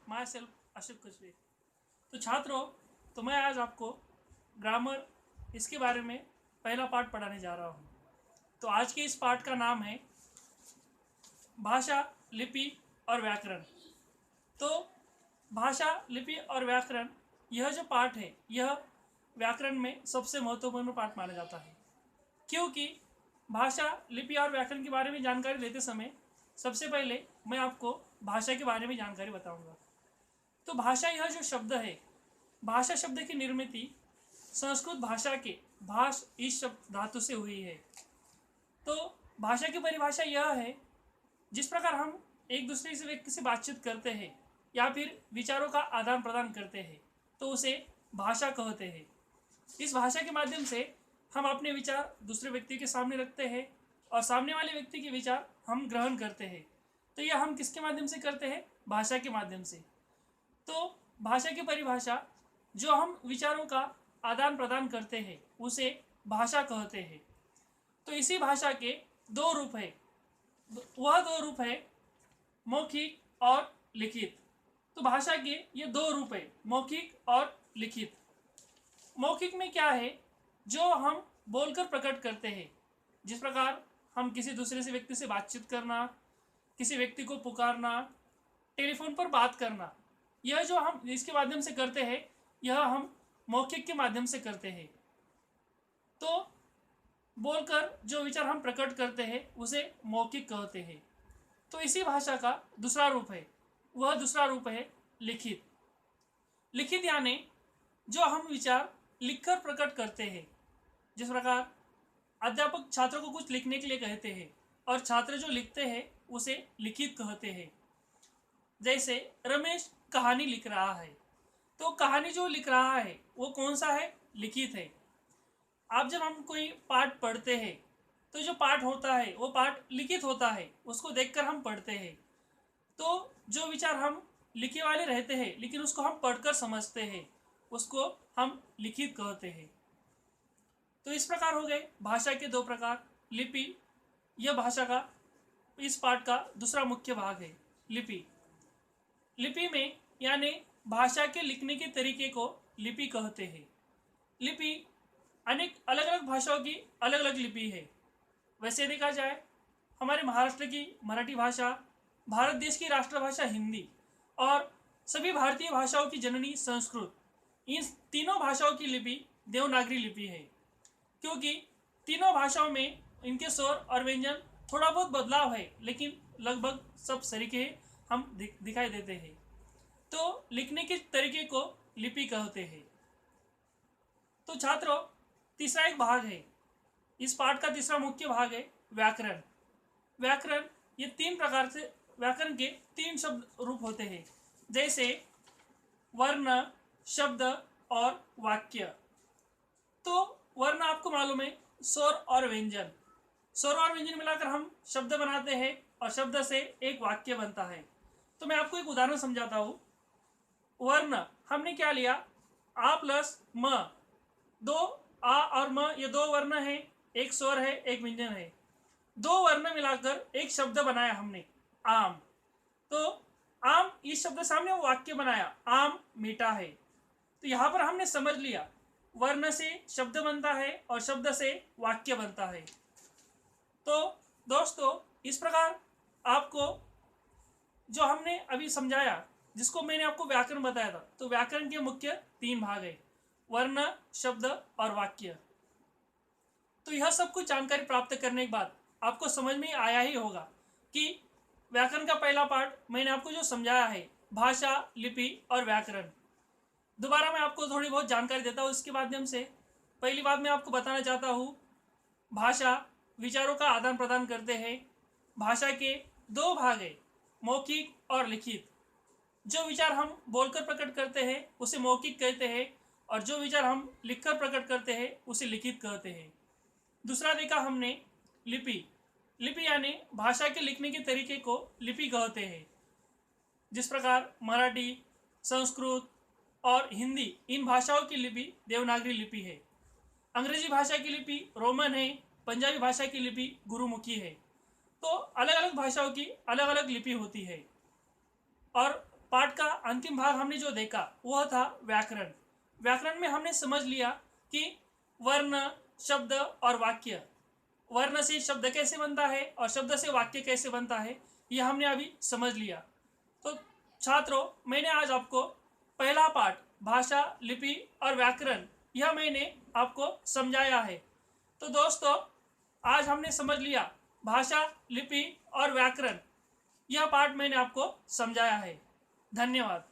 My self Ashok कचरे। तो छात्रों, तो मैं आज आपको ग्रामर इसके बारे में पहला पाठ पढ़ाने जा रहा हूँ। तो आज के इस पाठ का नाम है भाषा, लिपि और व्याकरण। तो भाषा, लिपि और व्याकरण, यह जो पाठ है यह व्याकरण में सबसे महत्वपूर्ण पाठ माना जाता है, क्योंकि भाषा, लिपि और व्याकरण के बारे में जानकारी लेते समय सबसे पहले मैं आपको भाषा के बारे में जानकारी बताऊंगा। तो भाषा, यह जो शब्द है, भाषा शब्द की निर्मित संस्कृत भाषा के भाष इस शब्द धातु से हुई है। तो भाषा की परिभाषा यह है, जिस प्रकार हम एक दूसरे से व्यक्ति से बातचीत करते हैं या फिर विचारों का आदान प्रदान करते हैं, तो उसे भाषा कहते हैं। इस भाषा के माध्यम से हम अपने विचार दूसरे व्यक्ति के सामने रखते हैं और सामने वाले व्यक्ति के विचार हम ग्रहण करते हैं। तो यह हम किसके माध्यम से करते हैं? भाषा के माध्यम से। तो भाषा की परिभाषा, जो हम विचारों का आदान प्रदान करते हैं उसे भाषा कहते हैं। तो इसी भाषा के दो रूप है, वह दो रूप है मौखिक और लिखित। तो भाषा के ये दो रूप है, मौखिक और लिखित। मौखिक में क्या है? जो हम बोलकर प्रकट करते हैं, जिस प्रकार हम किसी दूसरे से व्यक्ति से बातचीत करना, किसी व्यक्ति को पुकारना, टेलीफोन पर बात करना, यह जो हम इसके माध्यम से करते हैं यह हम मौखिक के माध्यम से करते हैं। तो बोलकर जो विचार हम प्रकट करते हैं उसे मौखिक कहते हैं। तो इसी भाषा का दूसरा रूप है, वह दूसरा रूप है लिखित। लिखित यानी जो हम विचार लिखकर प्रकट करते हैं। जिस प्रकार अध्यापक छात्रों को कुछ लिखने के लिए कहते हैं और छात्र जो लिखते हैं उसे लिखित कहते हैं। जैसे रमेश कहानी लिख रहा है, तो कहानी जो लिख रहा है वो कौन सा है? लिखित है। आप जब हम कोई पाठ पढ़ते हैं तो जो पाठ होता है वो पाठ लिखित होता है, उसको देखकर हम पढ़ते हैं। तो जो विचार हम लिखे वाले रहते हैं लेकिन उसको हम पढ़कर समझते हैं, उसको हम लिखित कहते हैं। तो इस प्रकार हो गए भाषा के दो प्रकार। लिपि, यह भाषा का इस पाठ का दूसरा मुख्य भाग है। लिपि, लिपि में यानी भाषा के लिखने के तरीके को लिपि कहते हैं। लिपि अनेक अलग अलग भाषाओं की अलग अलग लिपि है। वैसे देखा जाए, हमारे महाराष्ट्र की मराठी भाषा, भारत देश की राष्ट्रभाषा हिंदी और सभी भारतीय भाषाओं की जननी संस्कृत, इन तीनों भाषाओं की लिपि देवनागरी लिपि है। क्योंकि तीनों भाषाओं में इनके स्वर और व्यंजन थोड़ा बहुत बदलाव है, लेकिन लगभग सब सरीखे हम दिखाई देते हैं। तो लिखने के तरीके को लिपि कहते हैं। तो छात्रों, तीसरा एक भाग है, इस पाठ का तीसरा मुख्य भाग है व्याकरण। व्याकरण, ये तीन प्रकार से व्याकरण के तीन शब्द रूप होते हैं, जैसे वर्ण, शब्द और वाक्य। तो वर्ण आपको मालूम है, स्वर और व्यंजन। स्वर और व्यंजन मिलाकर हम शब्द बनाते हैं और शब्द से एक वाक्य बनता है। तो मैं आपको एक उदाहरण समझाता हूँ। वर्ण हमने क्या लिया? आ प्लस म, दो आ और म, ये दो वर्ण है, एक स्वर है, एक व्यंजन है। दो वर्ण मिलाकर एक शब्द बनाया हमने, आम। तो आम, इस शब्द से हमने वाक्य बनाया, आम मीठा है। तो यहां पर हमने समझ लिया, वर्ण से शब्द बनता है और शब्द से वाक्य बनता है। तो दोस्तों, इस प्रकार आपको जो हमने अभी समझाया, जिसको मैंने आपको व्याकरण बताया था, तो व्याकरण के मुख्य तीन भाग है, वर्ण, शब्द और वाक्य। तो यह सब कुछ जानकारी प्राप्त करने के बाद आपको समझ में आया ही होगा कि व्याकरण का पहला पार्ट मैंने आपको जो समझाया है, भाषा, लिपि और व्याकरण। दोबारा मैं आपको थोड़ी बहुत जानकारी देता हूँ इसके माध्यम से। पहली बात मैं आपको बताना चाहता हूँ, भाषा विचारों का आदान प्रदान करते हैं। भाषा के दो भाग है, मौखिक और लिखित। जो विचार हम बोलकर प्रकट करते हैं उसे मौखिक कहते हैं और जो विचार हम लिखकर प्रकट करते हैं उसे लिखित कहते हैं। दूसरा देखा हमने लिपि। लिपि यानी भाषा के लिखने के तरीके को लिपि कहते हैं। जिस प्रकार मराठी, संस्कृत और हिंदी, इन भाषाओं की लिपि देवनागरी लिपि है। अंग्रेजी भाषा की लिपि रोमन है, पंजाबी भाषा की लिपि गुरुमुखी है। तो अलग अलग भाषाओं की अलग अलग लिपि होती है। और पाठ का अंतिम भाग हमने जो देखा वह था व्याकरण। व्याकरण में हमने समझ लिया कि वर्ण, शब्द और वाक्य, वर्ण से शब्द कैसे बनता है और शब्द से वाक्य कैसे बनता है, यह हमने अभी समझ लिया। तो छात्रों, मैंने आज आपको पहला पाठ भाषा, लिपि और व्याकरण यह मैंने आपको समझाया है। तो दोस्तों, आज हमने समझ लिया भाषा, लिपि और व्याकरण, यह पाठ मैंने आपको समझाया है। धन्यवाद।